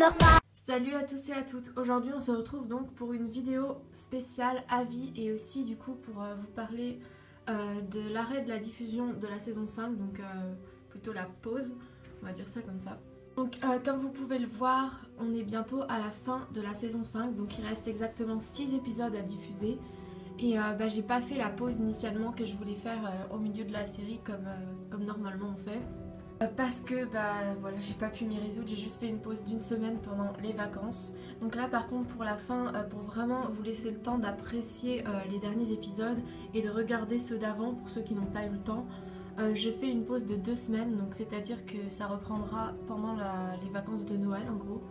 meurs pas. Salut à tous et à toutes, aujourd'hui on se retrouve donc pour une vidéo spéciale avis et aussi du coup pour vous parler de l'arrêt de la diffusion de la saison 5, donc plutôt la pause, on va dire ça comme ça. Donc comme vous pouvez le voir, on est bientôt à la fin de la saison 5, donc il reste exactement 6 épisodes à diffuser. Et j'ai pas fait la pause initialement que je voulais faire au milieu de la série comme normalement on fait. Parce que voilà, j'ai pas pu m'y résoudre, j'ai juste fait une pause d'une semaine pendant les vacances. Donc là par contre pour la fin, pour vraiment vous laisser le temps d'apprécier les derniers épisodes et de regarder ceux d'avant pour ceux qui n'ont pas eu le temps, je fais une pause de 2 semaines, donc c'est-à-dire que ça reprendra pendant les vacances de Noël en gros.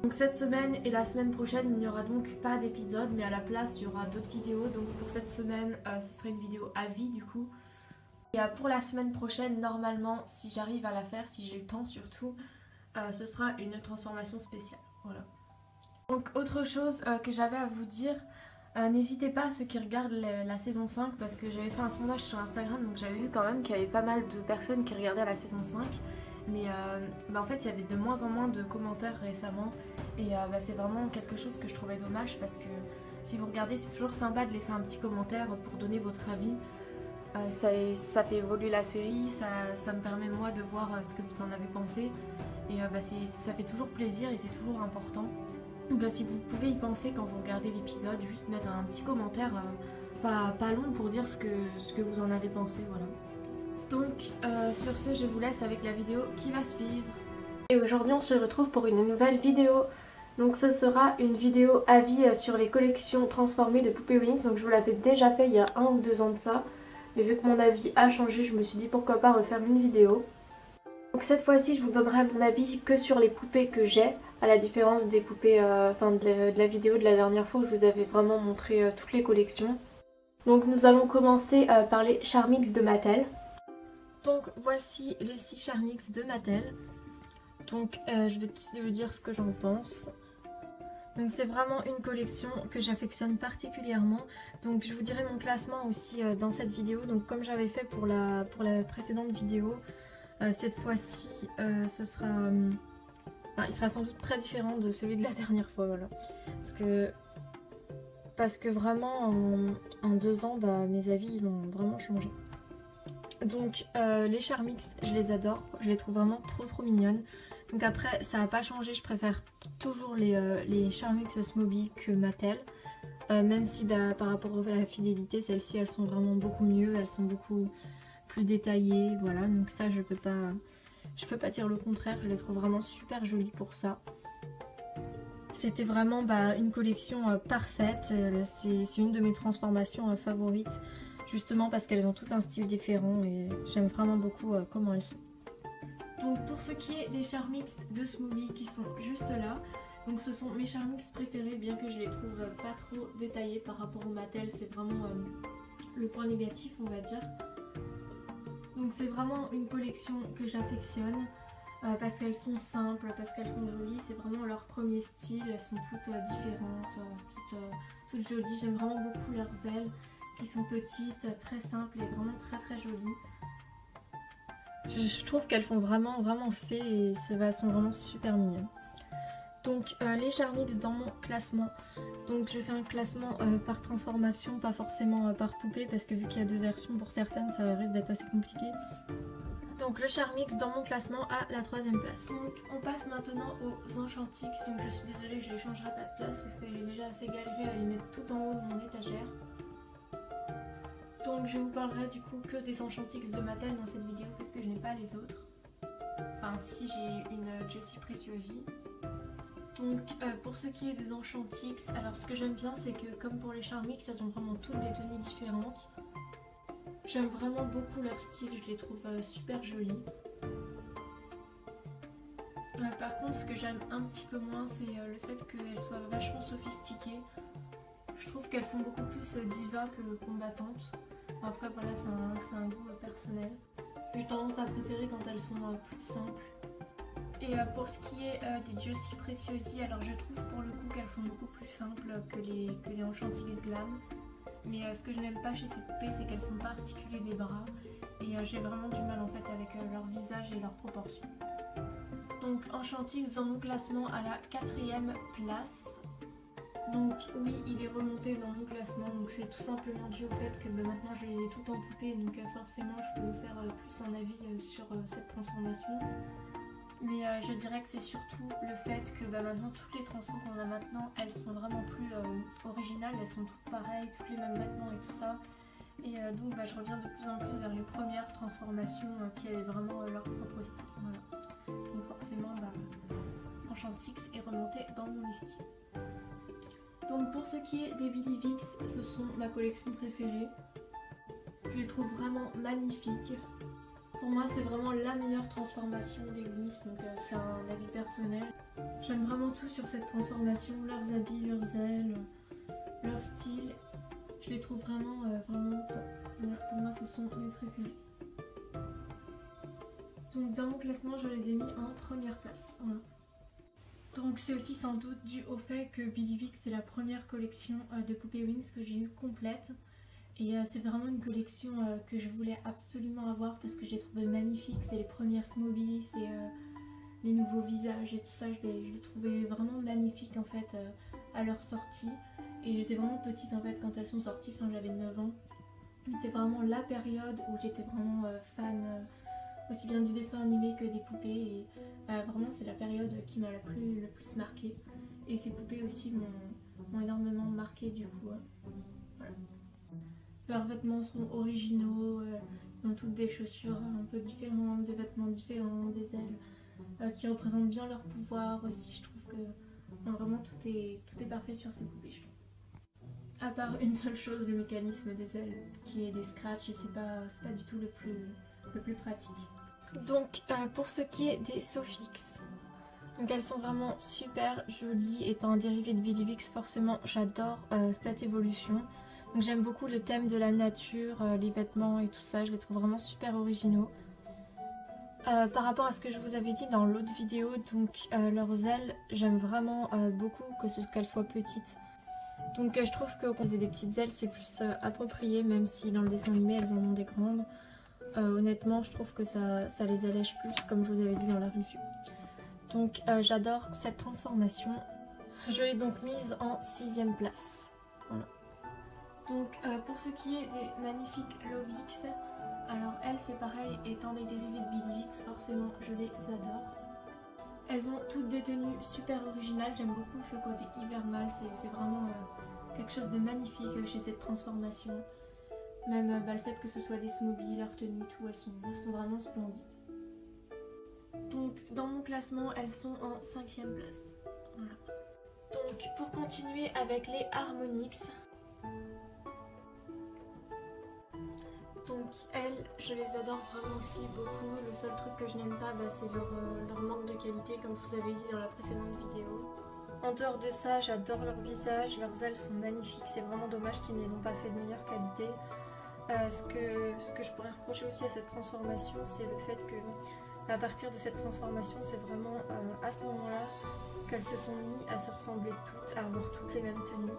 Donc cette semaine et la semaine prochaine il n'y aura donc pas d'épisode, mais à la place il y aura d'autres vidéos. Donc pour cette semaine ce sera une vidéo avis du coup. Et pour la semaine prochaine, normalement, si j'arrive à la faire, si j'ai le temps surtout, ce sera une transformation spéciale. Voilà. Donc autre chose que j'avais à vous dire, n'hésitez pas à ceux qui regardent la saison 5, parce que j'avais fait un sondage sur Instagram, donc j'avais vu quand même qu'il y avait pas mal de personnes qui regardaient la saison 5. Mais en fait il y avait de moins en moins de commentaires récemment. Et c'est vraiment quelque chose que je trouvais dommage, parce que si vous regardez, c'est toujours sympa de laisser un petit commentaire pour donner votre avis. Ça fait évoluer la série, ça me permet moi de voir ce que vous en avez pensé. Et ça fait toujours plaisir et c'est toujours important. Donc si vous pouvez y penser quand vous regardez l'épisode, juste mettre un petit commentaire pas long pour dire ce que vous en avez pensé, voilà. Donc sur ce, je vous laisse avec la vidéo qui va suivre. Et aujourd'hui on se retrouve pour une nouvelle vidéo. Donc ce sera une vidéo avis sur les collections transformées de Poupée Winx. Donc je vous l'avais déjà fait il y a 1 ou 2 ans de ça. Mais vu que mon avis a changé, je me suis dit pourquoi pas refaire une vidéo. Donc cette fois-ci, je vous donnerai mon avis que sur les poupées que j'ai, à la différence des poupées, de la vidéo de la dernière fois où je vous avais vraiment montré toutes les collections. Donc nous allons commencer par les Charmix de Mattel. Donc voici les 6 Charmix de Mattel. Donc je vais tout de suite vous dire ce que j'en pense. Donc c'est vraiment une collection que j'affectionne particulièrement. Donc je vous dirai mon classement aussi dans cette vidéo. Donc comme j'avais fait pour la précédente vidéo, cette fois-ci il sera sans doute très différent de celui de la dernière fois. Voilà. Parce que vraiment en 2 ans, mes avis ils ont vraiment changé. Donc les Charmix, je les adore, je les trouve vraiment trop mignonnes. Donc après ça n'a pas changé, je préfère toujours les Charmix Smoby que Mattel. Même si par rapport à la fidélité, celles-ci elles sont vraiment beaucoup mieux, elles sont beaucoup plus détaillées, voilà. Donc ça je peux pas dire le contraire, je les trouve vraiment super jolies pour ça. C'était vraiment une collection parfaite, c'est une de mes transformations favorites. Justement parce qu'elles ont tout un style différent et j'aime vraiment beaucoup comment elles sont. Donc pour ce qui est des Charmix de Smoby qui sont juste là, donc ce sont mes Charmix préférés, bien que je les trouve pas trop détaillés par rapport au Mattel, c'est vraiment le point négatif on va dire. Donc c'est vraiment une collection que j'affectionne parce qu'elles sont simples, parce qu'elles sont jolies, c'est vraiment leur premier style, elles sont toutes différentes, toutes jolies, j'aime vraiment beaucoup leurs ailes qui sont petites, très simples et vraiment très jolies. Je trouve qu'elles font vraiment fée et elles sont vraiment super mignonnes. Donc les Charmix dans mon classement, donc je fais un classement par transformation, pas forcément par poupée parce que vu qu'il y a 2 versions pour certaines ça risque d'être assez compliqué. Donc le Charmix dans mon classement à la 3e place. Donc on passe maintenant aux Enchantix, donc je suis désolée je les changerai pas de place parce que j'ai déjà assez galéré à les mettre tout en haut de mon étagère. Donc je vous parlerai du coup que des Enchantix de Mattel dans cette vidéo parce que je n'ai pas les autres. Enfin si, j'ai une Jessie Preciosi. Donc pour ce qui est des Enchantix, alors ce que j'aime bien c'est que comme pour les Charmix, elles ont vraiment toutes des tenues différentes. J'aime vraiment beaucoup leur style, je les trouve super jolies. Par contre ce que j'aime un petit peu moins c'est le fait qu'elles soient vachement sophistiquées. Je trouve qu'elles font beaucoup plus diva que combattantes. Après voilà, c'est un goût personnel. J'ai tendance à préférer quand elles sont plus simples. Et pour ce qui est des Jessie Preciosi, alors je trouve pour le coup qu'elles font beaucoup plus simples que les Enchantix Glam. Mais ce que je n'aime pas chez ces poupées, c'est qu'elles sont pas articulées des bras. Et j'ai vraiment du mal en fait avec leur visage et leurs proportions. Donc Donc Enchantix dans mon classement à la 4e place. Donc oui, il est remonté dans mon classement, donc c'est tout simplement dû au fait que maintenant je les ai toutes en poupée, donc forcément je peux vous faire plus un avis sur cette transformation. Mais je dirais que c'est surtout le fait que maintenant toutes les transfos qu'on a maintenant, elles sont vraiment plus originales, elles sont toutes pareilles, toutes les mêmes vêtements et tout ça. Et donc je reviens de plus en plus vers les premières transformations qui avaient vraiment leur propre style. Voilà. Donc forcément Enchantix est remonté dans mon estime. Donc pour ce qui est des Billy Vix, ce sont ma collection préférée. Je les trouve vraiment magnifiques. Pour moi c'est vraiment la meilleure transformation des Wings, donc c'est un avis personnel. J'aime vraiment tout sur cette transformation, leurs habits, leurs ailes, leur style. Je les trouve vraiment, vraiment top. Voilà, pour moi ce sont mes préférés. Donc dans mon classement je les ai mis en première place. Voilà. Donc c'est aussi sans doute dû au fait que Billy Vix c'est la première collection de poupées Wings que j'ai eu complète. Et c'est vraiment une collection que je voulais absolument avoir parce que je les trouvais magnifiques. C'est les premières Smoby, c'est les nouveaux visages et tout ça. Je les trouvais vraiment magnifiques en fait à leur sortie. Et j'étais vraiment petite en fait quand elles sont sorties, enfin j'avais 9 ans. C'était vraiment la période où j'étais vraiment fan aussi bien du dessin animé que des poupées. Et vraiment c'est la période qui m'a le plus marquée. Et ces poupées aussi m'ont énormément marquée du coup. Voilà. Leurs vêtements sont originaux, ils ont toutes des chaussures un peu différentes, des vêtements différents, des ailes qui représentent bien leur pouvoir aussi. Je trouve que vraiment tout est parfait sur ces poupées, je trouve. À part une seule chose, le mécanisme des ailes qui est des scratchs et c'est pas du tout le plus pratique. Donc pour ce qui est des Sofix, donc elles sont vraiment super jolies. Étant un dérivé de Billy Vix, forcément j'adore cette évolution. J'aime beaucoup le thème de la nature, les vêtements et tout ça, je les trouve vraiment super originaux. Par rapport à ce que je vous avais dit dans l'autre vidéo, donc leurs ailes, j'aime vraiment beaucoup qu'elles soient petites. Donc je trouve que quand elles aient des petites ailes, c'est plus approprié, même si dans le dessin animé elles en ont des grandes. Honnêtement, je trouve que ça les allège plus, comme je vous avais dit dans la review. Donc j'adore cette transformation. Je l'ai donc mise en 6e place. Voilà. Donc pour ce qui est des magnifiques Lovix, alors elles c'est pareil, étant des dérivés de Billy Vix, forcément je les adore. Elles ont toutes des tenues super originales, j'aime beaucoup ce côté hivernal, c'est vraiment quelque chose de magnifique chez cette transformation. Même le fait que ce soit des Smoby, leurs tenues, tout, elles sont vraiment splendides. Donc dans mon classement, elles sont en 5e place. Voilà. Donc pour continuer avec les Harmonix, donc elles, je les adore vraiment aussi beaucoup. Le seul truc que je n'aime pas, c'est leur manque de qualité, comme je vous avais dit dans la précédente vidéo. En dehors de ça, j'adore leur visage, leurs ailes sont magnifiques. C'est vraiment dommage qu'ils ne les ont pas fait de meilleure qualité. Ce que je pourrais reprocher aussi à cette transformation, c'est le fait que à partir de cette transformation, c'est vraiment à ce moment-là qu'elles se sont mis à se ressembler toutes, à avoir toutes les mêmes tenues.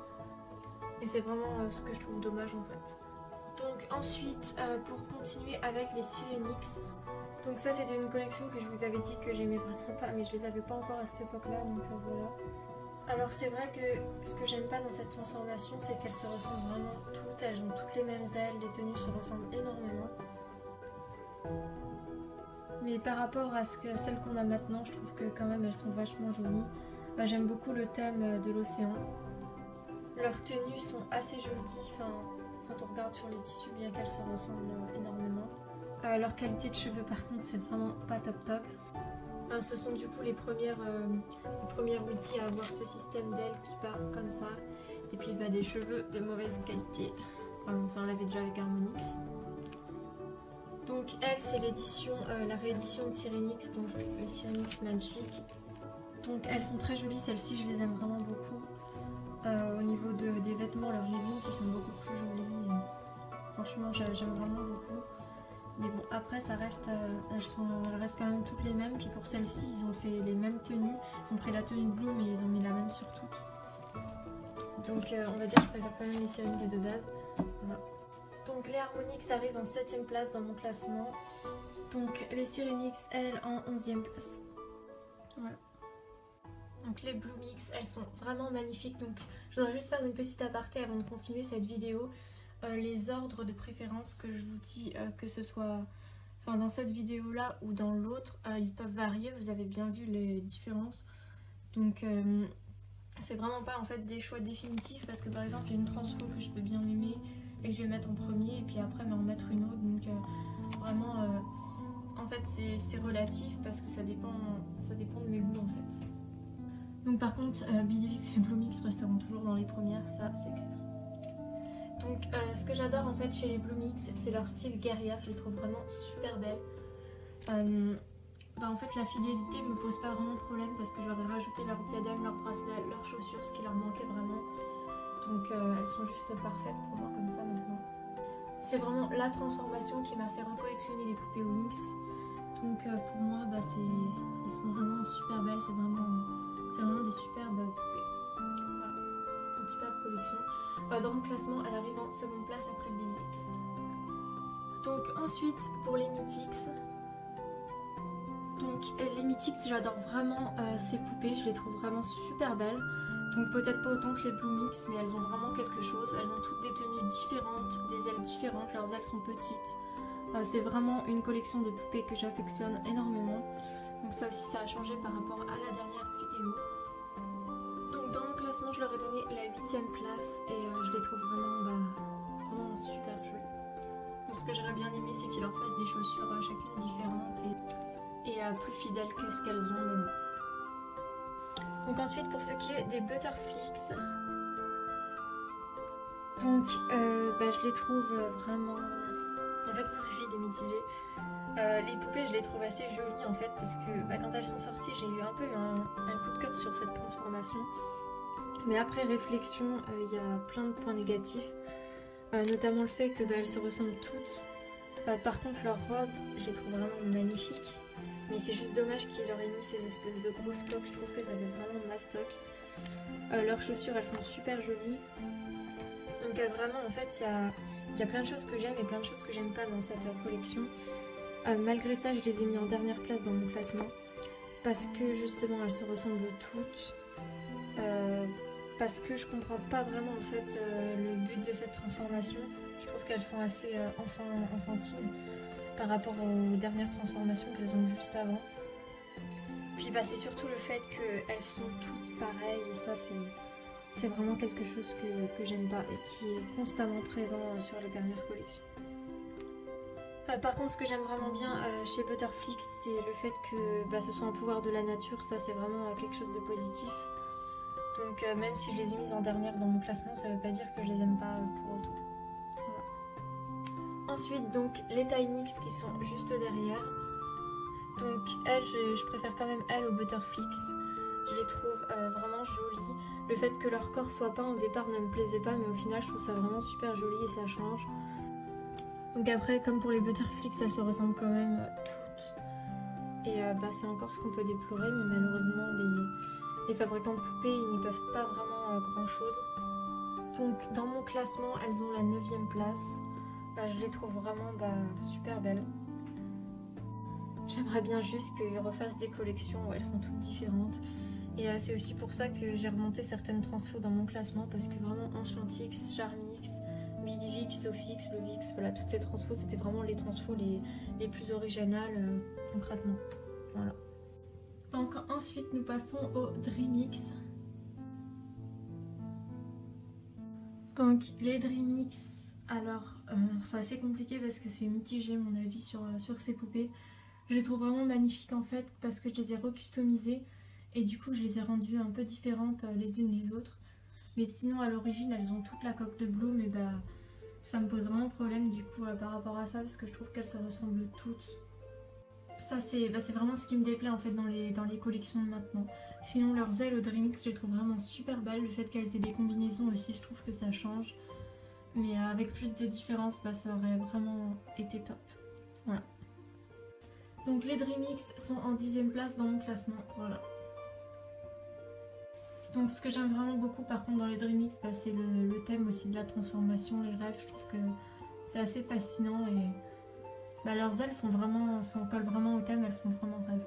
Et c'est vraiment ce que je trouve dommage en fait. Donc ensuite, pour continuer avec les Sirenix, donc ça c'était une collection que je vous avais dit que j'aimais vraiment pas, mais je les avais pas encore à cette époque-là, donc voilà. Alors c'est vrai que ce que j'aime pas dans cette transformation, c'est qu'elles se ressemblent vraiment toutes, elles ont toutes les mêmes ailes, les tenues se ressemblent énormément. Mais par rapport à celles qu'on a maintenant, je trouve que quand même elles sont vachement jolies. J'aime beaucoup le thème de l'océan. Leurs tenues sont assez jolies, quand on regarde sur les tissus, bien qu'elles se ressemblent énormément. Leur qualité de cheveux par contre c'est vraiment pas top. Ce sont du coup les premières outils à avoir ce système d'ailes qui part comme ça. Et puis des cheveux de mauvaise qualité. Enfin, ça on l'avait déjà avec Harmonix. Donc elle c'est la réédition de Sirenix, donc les Sirenix Magic. Donc elles sont très jolies, celles-ci je les aime vraiment beaucoup. Au niveau des vêtements, leurs leggings ils sont beaucoup plus jolis. Franchement j'aime vraiment beaucoup. Mais bon après ça reste, elles restent quand même toutes les mêmes. Puis pour celles-ci ils ont fait les mêmes tenues. Ils ont pris la tenue de Blue mais ils ont mis la même sur toutes. Donc on va dire que je préfère quand même les Sirenix de base. Voilà. Donc les Harmonix arrivent en 7ème place dans mon classement. Donc les Sirenix elles en 11ème place. Voilà. Donc les Blue Mix, elles sont vraiment magnifiques. Donc je voudrais juste faire une petite aparté avant de continuer cette vidéo. Les ordres de préférence que je vous dis, que ce soit dans cette vidéo là ou dans l'autre, ils peuvent varier. Vous avez bien vu les différences. Donc c'est vraiment pas en fait des choix définitifs, parce que par exemple il y a une transfo que je peux bien aimer et que je vais mettre en premier et puis après en mettre une autre. Donc vraiment en fait c'est relatif, parce que ça dépend de mes goûts en fait. Donc par contre Bidivix et Blue Mix resteront toujours dans les premières, ça c'est clair. Donc ce que j'adore en fait chez les Blue Mix, c'est leur style guerrière, je les trouve vraiment super belles. En fait la fidélité me pose pas vraiment problème, parce que je leur ai rajouté leurs diadèmes, leurs bracelets, leurs chaussures, ce qui leur manquait vraiment. Donc elles sont juste parfaites pour moi comme ça maintenant. C'est vraiment la transformation qui m'a fait recollectionner les poupées Winx. Donc pour moi elles sont vraiment super belles, c'est vraiment des superbes poupées. Voilà, une superbe collection. Dans mon classement, elle arrive en seconde place après le Bidivix. Donc ensuite pour les Mythics. Donc les Mythics, j'adore vraiment ces poupées, je les trouve vraiment super belles. Donc peut-être pas autant que les Blue Mix, mais elles ont vraiment quelque chose. Elles ont toutes des tenues différentes, des ailes différentes, leurs ailes sont petites. C'est vraiment une collection de poupées que j'affectionne énormément. Donc ça aussi ça a changé par rapport à la dernière vidéo. Donc dans mon classement je leur ai donné la 8ème place et je les trouve vraiment super jolies. Donc ce que j'aurais bien aimé, c'est qu'ils leur fassent des chaussures chacune différentes et plus fidèles que ce qu'elles ont, mais bon. Donc ensuite pour ce qui est des Butterflix, donc je les trouve vraiment... En fait mon avis il est mitigé. Les poupées je les trouve assez jolies en fait, parce que quand elles sont sorties j'ai eu un peu un coup de cœur sur cette transformation. Mais après réflexion il y a plein de points négatifs, notamment le fait qu'elles se ressemblent toutes. Par contre leurs robes je les trouve vraiment magnifiques. Mais c'est juste dommage qu'il leur ait mis ces espèces de grosses coques, je trouve que ça fait vraiment mastoc. Leurs chaussures elles sont super jolies. Donc vraiment en fait il y a plein de choses que j'aime et plein de choses que j'aime pas dans cette collection. Malgré ça je les ai mis en dernière place dans mon classement, parce que justement elles se ressemblent toutes. Parce que je comprends pas vraiment en fait le but de cette transformation. Je trouve qu'elles font assez enfantines par rapport aux dernières transformations qu'elles ont juste avant. Puis c'est surtout le fait qu'elles sont toutes pareilles, et ça c'est vraiment quelque chose que j'aime pas et qui est constamment présent sur les dernières collections. Par contre ce que j'aime vraiment bien chez Butterflix, c'est le fait que ce soit un pouvoir de la nature, ça c'est vraiment quelque chose de positif. Donc même si je les ai mises en dernière dans mon classement, ça veut pas dire que je les aime pas pour autant. Ensuite donc les Tinix qui sont juste derrière. Donc elles, je préfère quand même elles aux Butterflix. Je les trouve vraiment jolies. Le fait que leur corps soit peint au départ ne me plaisait pas, mais au final je trouve ça vraiment super joli et ça change. Donc après comme pour les Butterflix, elles se ressemblent quand même toutes. Et c'est encore ce qu'on peut déplorer, mais malheureusement les fabricants de poupées ils n'y peuvent pas vraiment grand chose. Donc dans mon classement elles ont la 9ème place. Je les trouve vraiment super belles. J'aimerais bien juste qu'ils refassent des collections où elles sont toutes différentes. Et c'est aussi pour ça que j'ai remonté certaines transfos dans mon classement, parce que vraiment Enchantix, Charmix, Bidivix, Sophix, Lovix, voilà, toutes ces transfos c'était vraiment les transfos les plus originales concrètement. Voilà. Donc ensuite nous passons au Dreamix. Donc les Dreamix, alors c'est assez compliqué parce que c'est mitigé mon avis sur ces poupées. Je les trouve vraiment magnifiques en fait, parce que je les ai recustomisées et du coup je les ai rendues un peu différentes les unes les autres. Mais sinon à l'origine elles ont toute la coque de Bloom, et ça me pose vraiment problème du coup par rapport à ça, parce que je trouve qu'elles se ressemblent toutes. Ça c'est vraiment ce qui me déplaît en fait dans les collections de maintenant. Sinon leurs ailes au Dreamix je les trouve vraiment super belles. Le fait qu'elles aient des combinaisons aussi, je trouve que ça change. Mais avec plus de différences, ça aurait vraiment été top. Voilà. Donc les Dreamix sont en 10ème place dans mon classement. Voilà. Donc ce que j'aime vraiment beaucoup par contre dans les Dreamix, c'est le thème aussi de la transformation, les rêves. Je trouve que c'est assez fascinant et leurs ailes collent vraiment au thème, elles font vraiment rêve.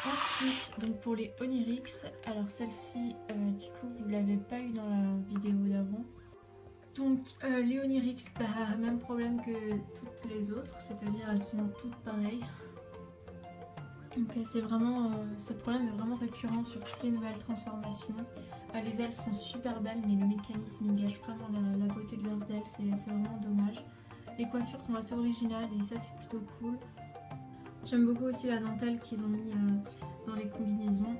Ensuite, Donc pour les Onirix, alors celle-ci, du coup, vous ne l'avez pas eu dans la vidéo d'avant. Donc les Onirix, même problème que toutes les autres, c'est-à-dire elles sont toutes pareilles. Donc c'est vraiment, ce problème est vraiment récurrent sur toutes les nouvelles transformations. Les ailes sont super belles, mais le mécanisme il gâche vraiment la beauté de leurs ailes, c'est vraiment dommage. Les coiffures sont assez originales et ça c'est plutôt cool. J'aime beaucoup aussi la dentelle qu'ils ont mis dans les combinaisons.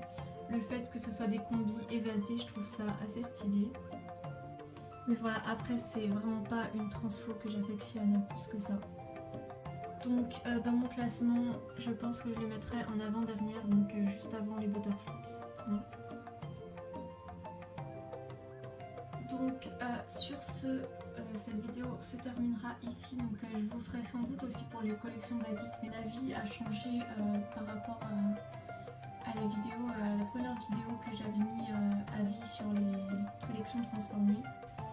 Le fait que ce soit des combis évasés, je trouve ça assez stylé. Mais voilà, après c'est vraiment pas une transfo que j'affectionne plus que ça. Donc dans mon classement, je pense que je les mettrai en avant-dernière, donc juste avant les Butterflies. Voilà. Donc sur ce, cette vidéo se terminera ici. Donc je vous ferai sans doute aussi pour les collections basiques. Mon avis a changé par rapport à la vidéo, la première vidéo que j'avais mis avis sur les collections transformées.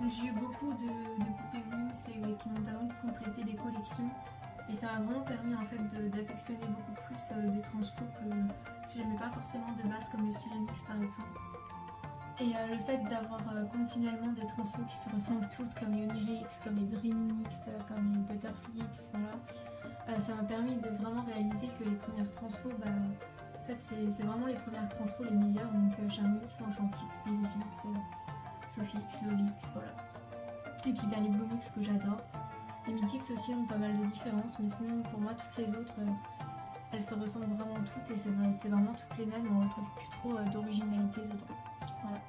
J'ai eu beaucoup de poupées Wings qui m'ont permis de compléter des collections. Et ça m'a vraiment permis en fait d'affectionner beaucoup plus des transfos que j'aimais pas forcément de base, comme le Sirenix par exemple. Et le fait d'avoir continuellement des transfos qui se ressemblent toutes, comme les Onirix, comme les Dreamix, comme les Butterflies, voilà, ça m'a permis de vraiment réaliser que les premières transfos, en fait c'est vraiment les premières transfos les meilleures, donc Charmix, Enchantix, Bellivix, Sophix, Lovix, voilà. Et puis les Bloomix que j'adore. Les Mythix aussi ont pas mal de différences, mais sinon pour moi toutes les autres elles se ressemblent vraiment toutes et c'est vraiment toutes les mêmes, on retrouve plus trop d'originalité dedans. Voilà.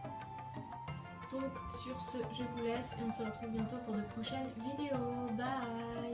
Donc sur ce, je vous laisse et on se retrouve bientôt pour de prochaines vidéos. Bye!